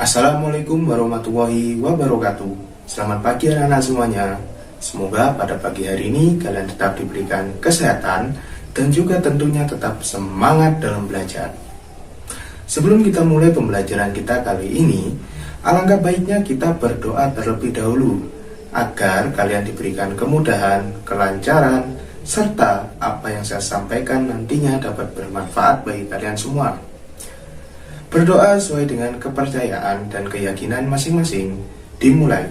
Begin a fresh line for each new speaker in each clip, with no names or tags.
Assalamualaikum warahmatullahi wabarakatuh. Selamat pagi anak-anak semuanya. Semoga pada pagi hari ini kalian tetap diberikan kesehatan dan juga tentunya tetap semangat dalam belajar. Sebelum kita mulai pembelajaran kita kali ini, alangkah baiknya kita berdoa terlebih dahulu agar kalian diberikan kemudahan, kelancaran, serta apa yang saya sampaikan nantinya dapat bermanfaat bagi kalian semua. Berdoa sesuai dengan kepercayaan dan keyakinan masing-masing. Dimulai.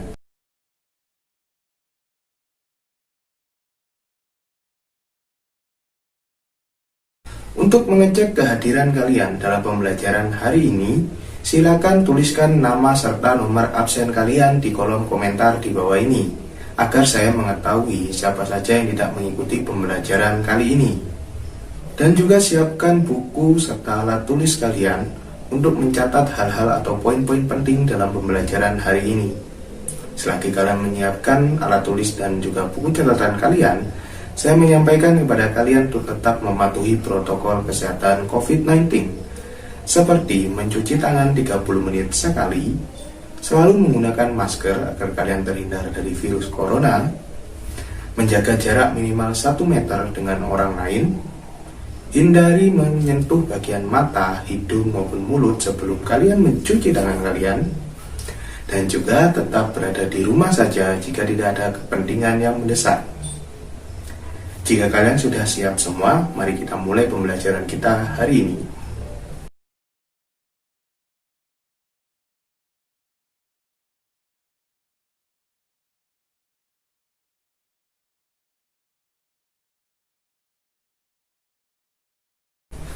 Untuk mengecek kehadiran kalian dalam pembelajaran hari ini, silakan tuliskan nama serta nomor absen kalian di kolom komentar di bawah ini, agar saya mengetahui siapa saja yang tidak mengikuti pembelajaran kali ini. Dan juga siapkan buku serta alat tulis kalian untuk mencatat hal-hal atau poin-poin penting dalam pembelajaran hari ini. Selagi kalian menyiapkan alat tulis dan juga buku catatan kalian, saya menyampaikan kepada kalian untuk tetap mematuhi protokol kesehatan COVID-19, seperti mencuci tangan 30 menit sekali, selalu menggunakan masker agar kalian terhindar dari virus corona, menjaga jarak minimal 1 meter dengan orang lain, hindari menyentuh bagian mata, hidung maupun mulut sebelum kalian mencuci tangan kalian, dan juga tetap berada di rumah saja jika tidak ada kepentingan yang mendesak. Jika kalian sudah siap semua, mari kita mulai pembelajaran kita hari ini.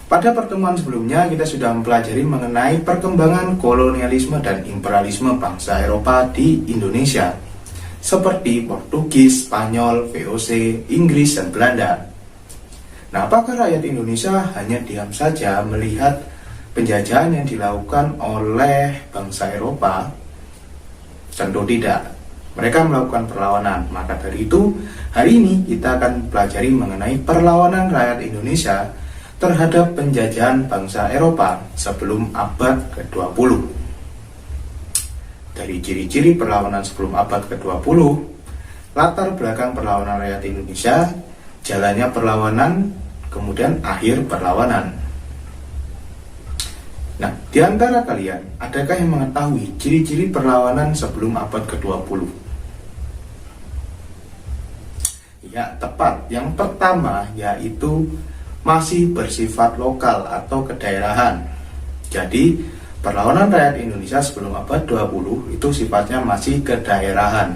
Pada pertemuan sebelumnya, kita sudah mempelajari mengenai perkembangan kolonialisme dan imperialisme bangsa Eropa di Indonesia, seperti Portugis, Spanyol, VOC, Inggris, dan Belanda. Nah, apakah rakyat Indonesia hanya diam saja melihat penjajahan yang dilakukan oleh bangsa Eropa? Tentu tidak. Mereka melakukan perlawanan. Maka dari itu, hari ini kita akan pelajari mengenai perlawanan rakyat Indonesia terhadap penjajahan bangsa Eropa sebelum abad ke-20. Dari ciri-ciri perlawanan sebelum abad ke-20, latar belakang perlawanan rakyat Indonesia, jalannya perlawanan, kemudian akhir perlawanan. Nah, di antara kalian, adakah yang mengetahui ciri-ciri perlawanan sebelum abad ke-20? Ya, tepat. Yang pertama yaitu masih bersifat lokal atau kedaerahan. Jadi, perlawanan rakyat Indonesia sebelum abad 20 itu sifatnya masih kedaerahan.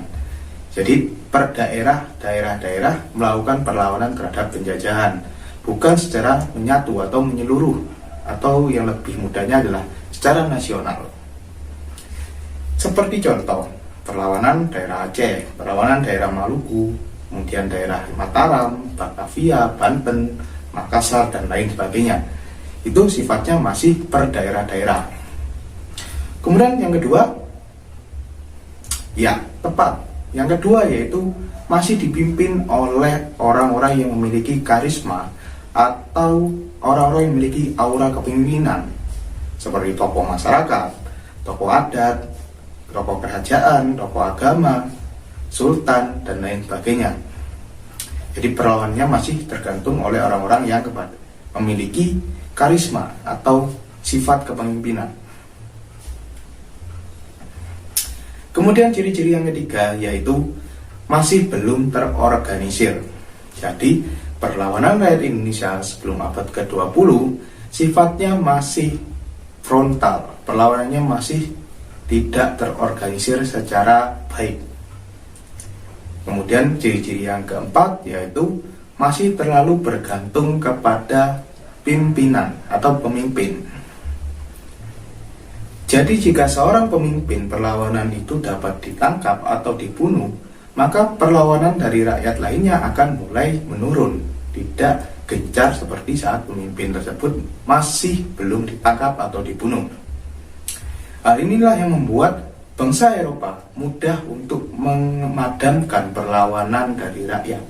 Jadi, per daerah-daerah melakukan perlawanan terhadap penjajahan, bukan secara menyatu atau menyeluruh, atau yang lebih mudahnya adalah secara nasional. Seperti contoh, perlawanan daerah Aceh, perlawanan daerah Maluku, kemudian daerah Mataram, Batavia, Banten, Makassar, dan lain sebagainya. Itu sifatnya masih per daerah-daerah. Kemudian yang kedua, ya tepat, yang kedua yaitu masih dipimpin oleh orang-orang yang memiliki karisma atau orang-orang yang memiliki aura kepemimpinan, seperti tokoh masyarakat, tokoh adat, tokoh kerajaan, tokoh agama, sultan, dan lain sebagainya. Jadi perlawanannya masih tergantung oleh orang-orang yang memiliki karisma atau sifat kepemimpinan. Kemudian ciri-ciri yang ketiga yaitu masih belum terorganisir. Jadi perlawanan rakyat Indonesia sebelum abad ke-20 sifatnya masih frontal. Perlawanannya masih tidak terorganisir secara baik. Kemudian ciri-ciri yang keempat yaitu masih terlalu bergantung kepada pimpinan atau pemimpin. Jadi jika seorang pemimpin perlawanan itu dapat ditangkap atau dibunuh, maka perlawanan dari rakyat lainnya akan mulai menurun, tidak gencar seperti saat pemimpin tersebut masih belum ditangkap atau dibunuh. Hal inilah yang membuat bangsa Eropa mudah untuk memadamkan perlawanan dari rakyat,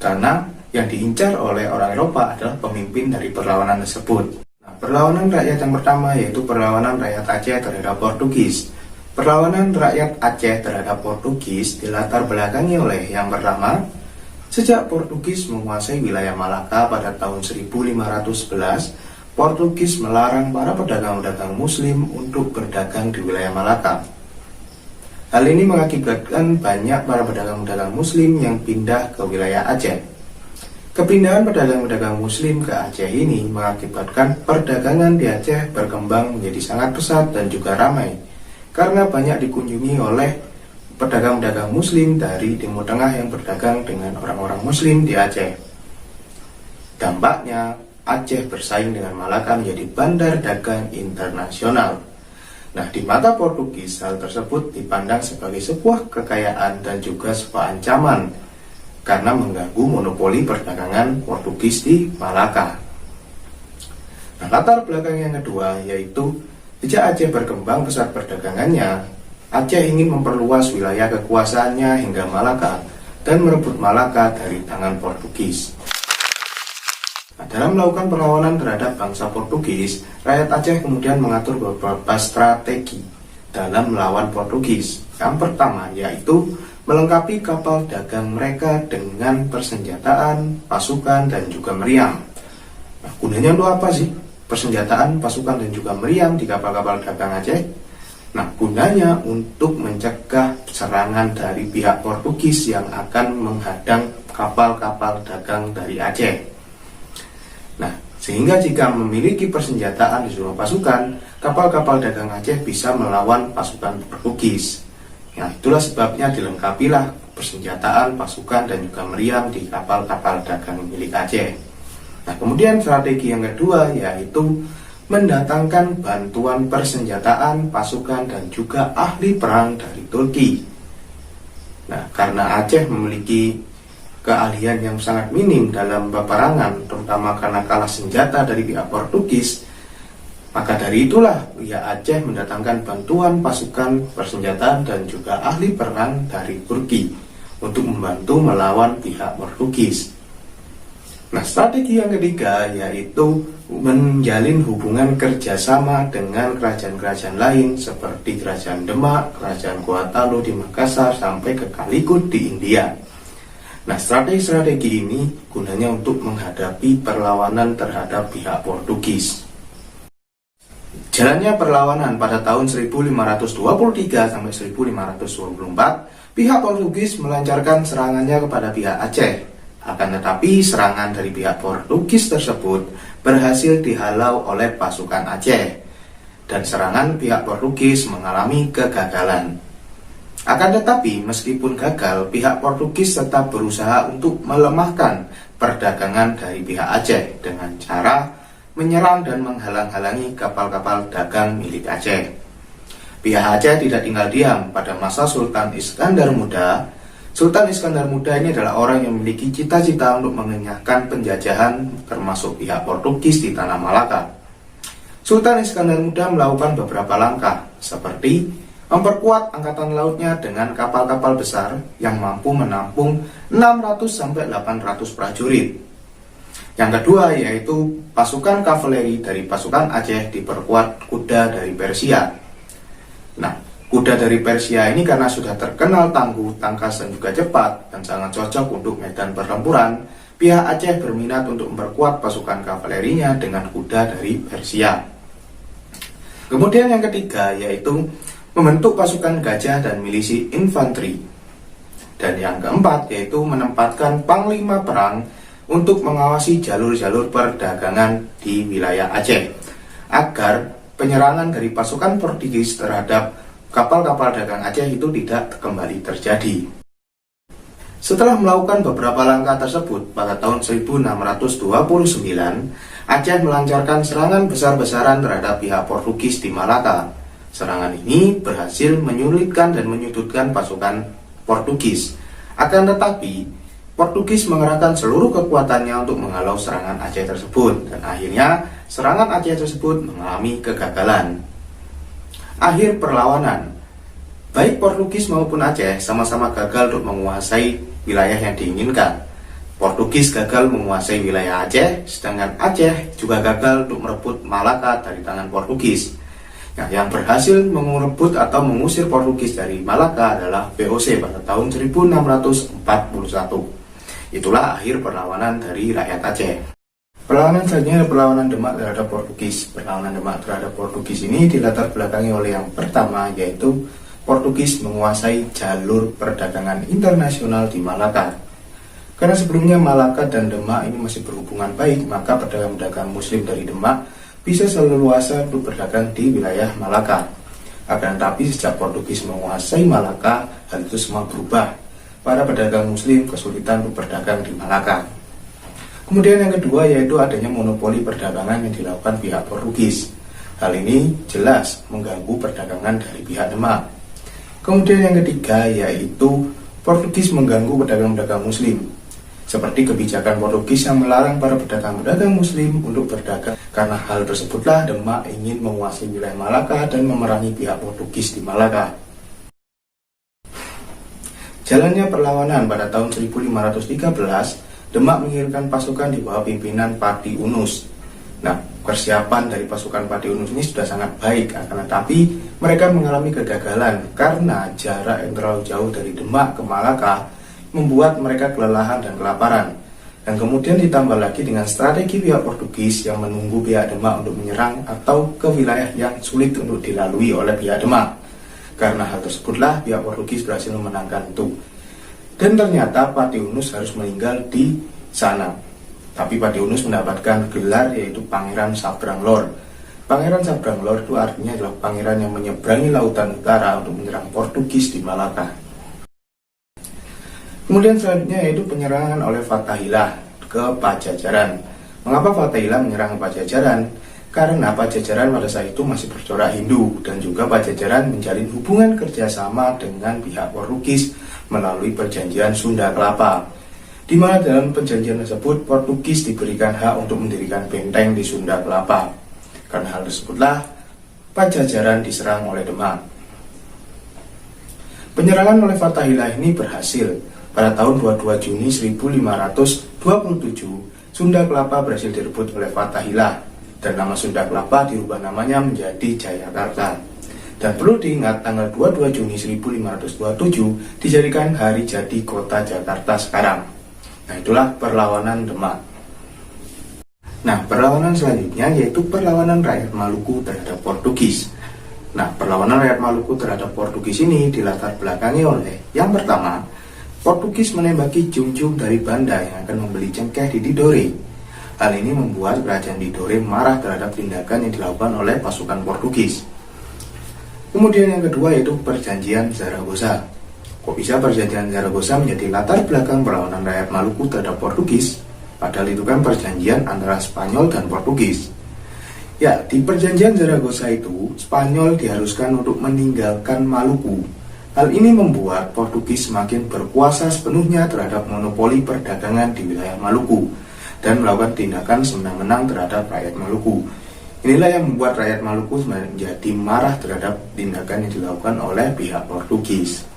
karena yang diincar oleh orang Eropa adalah pemimpin dari perlawanan tersebut. Nah, perlawanan rakyat yang pertama yaitu perlawanan rakyat Aceh terhadap Portugis. Perlawanan rakyat Aceh terhadap Portugis dilatar belakangi oleh yang pertama, sejak Portugis menguasai wilayah Malaka pada tahun 1511, Portugis melarang para pedagang-pedagang Muslim untuk berdagang di wilayah Malaka. Hal ini mengakibatkan banyak para pedagang-pedagang Muslim yang pindah ke wilayah Aceh. Kepindahan pedagang-pedagang Muslim ke Aceh ini mengakibatkan perdagangan di Aceh berkembang menjadi sangat pesat dan juga ramai, karena banyak dikunjungi oleh pedagang-pedagang Muslim dari Timur Tengah yang berdagang dengan orang-orang Muslim di Aceh. Dampaknya, Aceh bersaing dengan Malaka menjadi bandar dagang internasional. Nah, di mata Portugis, hal tersebut dipandang sebagai sebuah kekayaan dan juga sebuah ancaman karena mengganggu monopoli perdagangan Portugis di Malaka. Nah, latar belakang yang kedua yaitu sejak Aceh berkembang pesat perdagangannya, Aceh ingin memperluas wilayah kekuasaannya hingga Malaka dan merebut Malaka dari tangan Portugis. Nah, dalam melakukan perlawanan terhadap bangsa Portugis, rakyat Aceh kemudian mengatur beberapa strategi dalam melawan Portugis. Yang pertama yaitu melengkapi kapal dagang mereka dengan persenjataan, pasukan, dan juga meriam. Nah, gunanya untuk apa sih persenjataan, pasukan, dan juga meriam di kapal-kapal dagang Aceh? Nah, gunanya untuk mencegah serangan dari pihak Portugis yang akan menghadang kapal-kapal dagang dari Aceh. Nah, sehingga jika memiliki persenjataan di seluruh pasukan, kapal-kapal dagang Aceh bisa melawan pasukan Portugis. Nah, itulah sebabnya dilengkapilah persenjataan, pasukan, dan juga meriam di kapal-kapal dagang milik Aceh. Nah, kemudian strategi yang kedua yaitu mendatangkan bantuan persenjataan, pasukan, dan juga ahli perang dari Turki. Nah, karena Aceh memiliki keahlian yang sangat minim dalam peperangan, terutama karena kalah senjata dari pihak Portugis, maka dari itulah pihak Aceh mendatangkan bantuan pasukan persenjataan dan juga ahli perang dari Turki untuk membantu melawan pihak Portugis. Nah, strategi yang ketiga yaitu menjalin hubungan kerjasama dengan kerajaan-kerajaan lain seperti Kerajaan Demak, Kerajaan Gorontalo di Makassar, sampai ke Calicut di India. Nah, strategi-strategi ini gunanya untuk menghadapi perlawanan terhadap pihak Portugis. Jalannya perlawanan pada tahun 1523 sampai 1524, pihak Portugis melancarkan serangannya kepada pihak Aceh. Akan tetapi serangan dari pihak Portugis tersebut berhasil dihalau oleh pasukan Aceh, dan serangan pihak Portugis mengalami kegagalan. Akan tetapi meskipun gagal, pihak Portugis tetap berusaha untuk melemahkan perdagangan dari pihak Aceh dengan cara menyerang dan menghalang-halangi kapal-kapal dagang milik Aceh. Pihak Aceh tidak tinggal diam pada masa Sultan Iskandar Muda. Sultan Iskandar Muda ini adalah orang yang memiliki cita-cita untuk mengenyahkan penjajahan termasuk pihak Portugis di tanah Malaka. Sultan Iskandar Muda melakukan beberapa langkah seperti memperkuat angkatan lautnya dengan kapal-kapal besar yang mampu menampung 600-800 prajurit. Yang kedua yaitu pasukan kavaleri dari pasukan Aceh diperkuat kuda dari Persia. Nah, kuda dari Persia ini karena sudah terkenal tangguh, tangkas, dan juga cepat dan sangat cocok untuk medan pertempuran, pihak Aceh berminat untuk memperkuat pasukan kavalerinya dengan kuda dari Persia. Kemudian yang ketiga yaitu membentuk pasukan gajah dan milisi infanteri. Dan yang keempat yaitu menempatkan panglima perang untuk mengawasi jalur-jalur perdagangan di wilayah Aceh, agar penyerangan dari pasukan Portugis terhadap kapal-kapal dagang Aceh itu tidak kembali terjadi. Setelah melakukan beberapa langkah tersebut, pada tahun 1629, Aceh melancarkan serangan besar-besaran terhadap pihak Portugis di Malaka. Serangan ini berhasil menyulitkan dan menyudutkan pasukan Portugis. Akan tetapi, Portugis mengerahkan seluruh kekuatannya untuk menghalau serangan Aceh tersebut, dan akhirnya serangan Aceh tersebut mengalami kegagalan. Akhir perlawanan, baik Portugis maupun Aceh sama-sama gagal untuk menguasai wilayah yang diinginkan. Portugis gagal menguasai wilayah Aceh, sedangkan Aceh juga gagal untuk merebut Malaka dari tangan Portugis. Nah, yang berhasil merebut atau mengusir Portugis dari Malaka adalah VOC pada tahun 1641. Itulah akhir perlawanan dari rakyat Aceh. Perlawanan selanjutnya adalah perlawanan Demak terhadap Portugis. Perlawanan Demak terhadap Portugis ini dilatar belakangi oleh yang pertama, yaitu Portugis menguasai jalur perdagangan internasional di Malaka. Karena sebelumnya Malaka dan Demak ini masih berhubungan baik, maka pedagang-pedagang Muslim dari Demak bisa seleluasa untuk berdagang di wilayah Malaka. Akan tetapi sejak Portugis menguasai Malaka, hal itu semua berubah. Para pedagang Muslim kesulitan untuk berdagang di Malaka. Kemudian yang kedua yaitu adanya monopoli perdagangan yang dilakukan pihak Portugis. Hal ini jelas mengganggu perdagangan dari pihak Demak. Kemudian yang ketiga yaitu Portugis mengganggu pedagang-pedagang Muslim. Seperti kebijakan Portugis yang melarang para pedagang-pedagang Muslim untuk berdagang. Karena hal tersebutlah Demak ingin menguasai wilayah Malaka dan memerangi pihak Portugis di Malaka. Jalannya perlawanan pada tahun 1513, Demak mengirimkan pasukan di bawah pimpinan Pati Unus. Nah, persiapan dari pasukan Pati Unus ini sudah sangat baik, akan tetapi mereka mengalami kegagalan karena jarak yang terlalu jauh dari Demak ke Malaka membuat mereka kelelahan dan kelaparan. Dan kemudian ditambah lagi dengan strategi pihak Portugis yang menunggu pihak Demak untuk menyerang atau ke wilayah yang sulit untuk dilalui oleh pihak Demak. Karena hal tersebutlah pihak Portugis berhasil memenangkan itu. Dan ternyata Pati Unus harus meninggal di sana. Tapi Pati Unus mendapatkan gelar yaitu Pangeran Sabranglor. Pangeran Sabranglor itu artinya adalah pangeran yang menyeberangi lautan utara untuk menyerang Portugis di Malaka. Kemudian selanjutnya yaitu penyerangan oleh Fathahillah ke Pajajaran. Mengapa Fathahillah menyerang ke Pajajaran? Karena Pajajaran pada saat itu masih bercorak Hindu dan juga Pajajaran menjalin hubungan kerjasama dengan pihak Portugis melalui perjanjian Sunda Kelapa, di mana dalam perjanjian tersebut Portugis diberikan hak untuk mendirikan benteng di Sunda Kelapa. Karena hal tersebutlah Pajajaran diserang oleh Demak. Penyerangan oleh Fathahillah ini berhasil. Pada tahun 22 Juni 1527, Sunda Kelapa berhasil direbut oleh Fathahillah dan nama Sunda Kelapa dirubah namanya menjadi Jayakarta. Dan perlu diingat tanggal 22 Juni 1527 dijadikan hari jadi kota Jakarta sekarang. Nah, itulah perlawanan Demak. Nah, perlawanan selanjutnya yaitu perlawanan rakyat Maluku terhadap Portugis. Nah, perlawanan rakyat Maluku terhadap Portugis ini dilatar belakangi oleh yang pertama, Portugis menembaki Jung-Jung dari Banda yang akan membeli cengkeh di Tidore. Hal ini membuat kerajaan Tidore marah terhadap tindakan yang dilakukan oleh pasukan Portugis. Kemudian yang kedua yaitu perjanjian Zaragoza. Kok bisa perjanjian Zaragoza menjadi latar belakang perlawanan rakyat Maluku terhadap Portugis? Padahal itu kan perjanjian antara Spanyol dan Portugis. Ya, di perjanjian Zaragoza itu, Spanyol diharuskan untuk meninggalkan Maluku. Hal ini membuat Portugis semakin berkuasa sepenuhnya terhadap monopoli perdagangan di wilayah Maluku dan melakukan tindakan semena-mena terhadap rakyat Maluku. Inilah yang membuat rakyat Maluku menjadi marah terhadap tindakan yang dilakukan oleh pihak Portugis.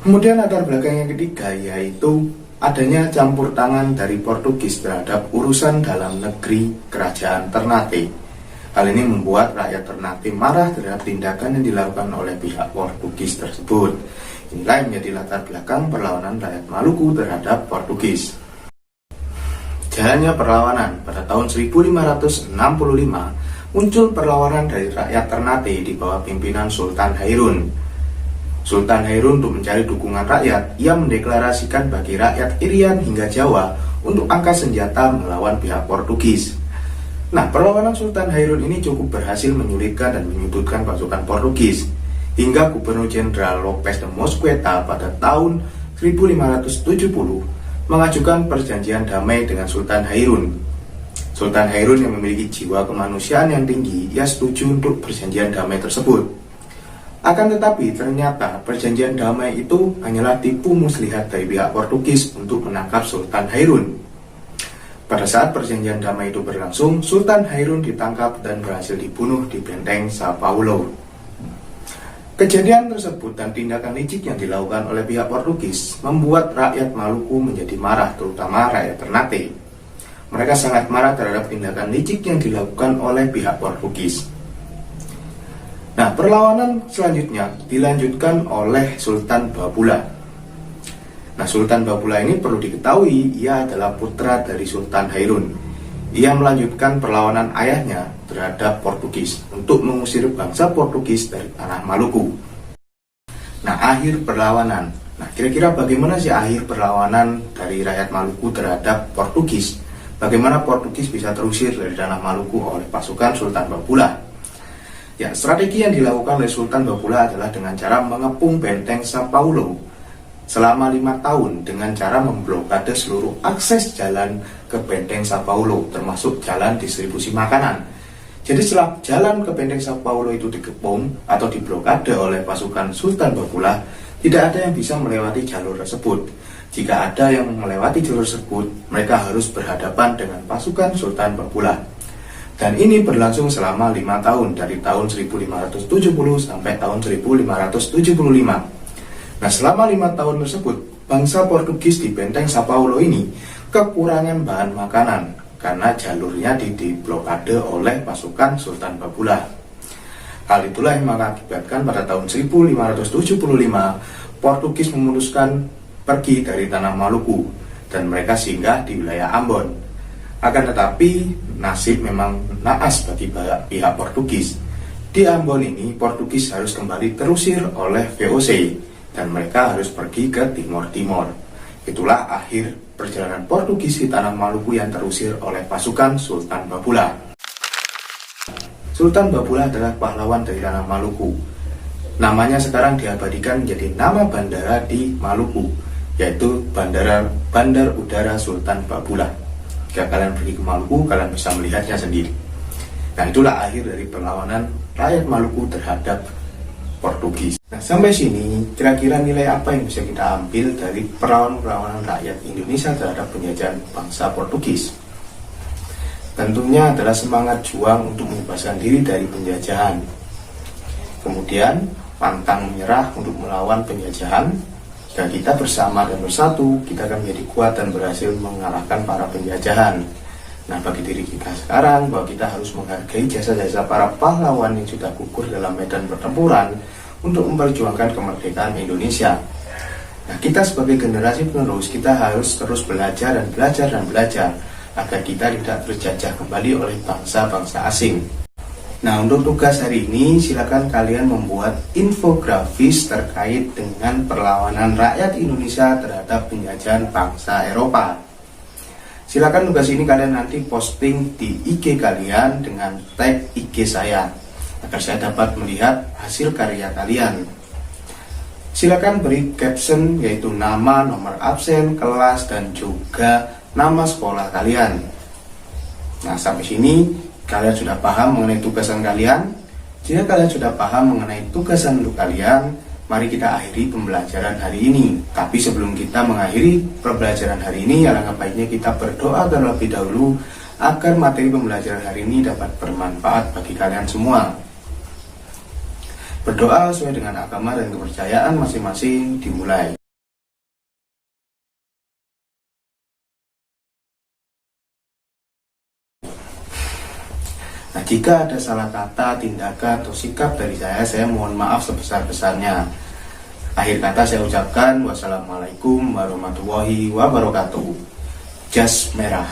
Kemudian latar belakang yang ketiga yaitu adanya campur tangan dari Portugis terhadap urusan dalam negeri kerajaan Ternate. Hal ini membuat rakyat Ternate marah terhadap tindakan yang dilakukan oleh pihak Portugis tersebut. Inilah yang menjadi latar belakang perlawanan rakyat Maluku terhadap Portugis. Jalannya perlawanan pada tahun 1565 muncul perlawanan dari rakyat Ternate di bawah pimpinan Sultan Hairun. Sultan Hairun untuk mencari dukungan rakyat, ia mendeklarasikan bagi rakyat Irian hingga Jawa untuk angkat senjata melawan pihak Portugis. Nah, perlawanan Sultan Hairun ini cukup berhasil menyulitkan dan menyudutkan pasukan Portugis, hingga Gubernur Jenderal Lopes de Mosqueta pada tahun 1570 mengajukan perjanjian damai dengan Sultan Hairun. Sultan Hairun yang memiliki jiwa kemanusiaan yang tinggi, ia setuju untuk perjanjian damai tersebut. Akan tetapi ternyata perjanjian damai itu hanyalah tipu muslihat dari pihak Portugis untuk menangkap Sultan Hairun. Pada saat perjanjian damai itu berlangsung, Sultan Hairun ditangkap dan berhasil dibunuh di benteng Sao Paulo. Kejadian tersebut dan tindakan licik yang dilakukan oleh pihak Portugis membuat rakyat Maluku menjadi marah, terutama rakyat Ternate. Mereka sangat marah terhadap tindakan licik yang dilakukan oleh pihak Portugis. Nah, perlawanan selanjutnya dilanjutkan oleh Sultan Babula. Nah, Sultan Babula ini perlu diketahui, ia adalah putra dari Sultan Hairun. Ia melanjutkan perlawanan ayahnya terhadap Portugis untuk mengusir bangsa Portugis dari tanah Maluku. Nah, akhir perlawanan. Nah, kira-kira bagaimana sih akhir perlawanan dari rakyat Maluku terhadap Portugis? Bagaimana Portugis bisa terusir dari tanah Maluku oleh pasukan Sultan Babula? Ya, strategi yang dilakukan oleh Sultan Babula adalah dengan cara mengepung benteng Sao Paulo selama 5 tahun dengan cara memblokade seluruh akses jalan ke benteng Sao Paulo, termasuk jalan distribusi makanan. Jadi setelah jalan ke benteng Sao Paulo itu dikepung atau diblokade oleh pasukan Sultan Babula, tidak ada yang bisa melewati jalur tersebut. Jika ada yang melewati jalur tersebut, mereka harus berhadapan dengan pasukan Sultan Babula. Dan ini berlangsung selama 5 tahun, dari tahun 1570 sampai tahun 1575. Nah, selama 5 tahun tersebut, bangsa Portugis di benteng Sao Paulo ini kekurangan bahan makanan karena jalurnya diblokade oleh pasukan Sultan Babula. Hal itulah yang mengakibatkan pada tahun 1575 Portugis memutuskan pergi dari tanah Maluku dan mereka singgah di wilayah Ambon. Akan tetapi nasib memang naas bagi pihak Portugis. Di Ambon ini Portugis harus kembali terusir oleh VOC dan mereka harus pergi ke Timor-Timor. Itulah akhir perjalanan Portugis di tanah Maluku yang terusir oleh pasukan Sultan Babula. Sultan Babula adalah pahlawan dari tanah Maluku. Namanya sekarang diabadikan menjadi nama bandara di Maluku, yaitu Bandar Udara Sultan Babula. Jika kalian pergi ke Maluku, kalian bisa melihatnya sendiri. Nah, itulah akhir dari perlawanan rakyat Maluku terhadap Portugis. Nah, sampai sini, kira-kira nilai apa yang bisa kita ambil dari perlawanan rakyat Indonesia terhadap penjajahan bangsa Portugis? Tentunya adalah semangat juang untuk membebaskan diri dari penjajahan. Kemudian, pantang menyerah untuk melawan penjajahan. Dan kita bersama dan bersatu, kita akan menjadi kuat dan berhasil mengalahkan para penjajahan. Nah, bagi diri kita sekarang, bahwa kita harus menghargai jasa-jasa para pahlawan yang sudah gugur dalam medan pertempuran untuk memperjuangkan kemerdekaan Indonesia. Nah, kita sebagai generasi penerus, kita harus terus belajar dan belajar dan belajar agar kita tidak terjajah kembali oleh bangsa-bangsa asing. Nah, untuk tugas hari ini, silakan kalian membuat infografis terkait dengan perlawanan rakyat Indonesia terhadap penjajahan bangsa Eropa. Silakan tugas ini kalian nanti posting di IG kalian dengan tag IG saya, agar saya dapat melihat hasil karya kalian. Silakan beri caption yaitu nama, nomor absen, kelas, dan juga nama sekolah kalian. Nah, sampai sini kalian sudah paham mengenai tugasan kalian. Jika kalian sudah paham mengenai tugasan untuk kalian, mari kita akhiri pembelajaran hari ini. Tapi sebelum kita mengakhiri pembelajaran hari ini, alangkah baiknya kita berdoa terlebih dahulu agar materi pembelajaran hari ini dapat bermanfaat bagi kalian semua. Berdoa sesuai dengan agama dan kepercayaan masing-masing dimulai. Nah, jika ada salah kata, tindakan, atau sikap dari saya mohon maaf sebesar-besarnya. Akhir kata saya ucapkan wassalamualaikum warahmatullahi wabarakatuh. Jas merah.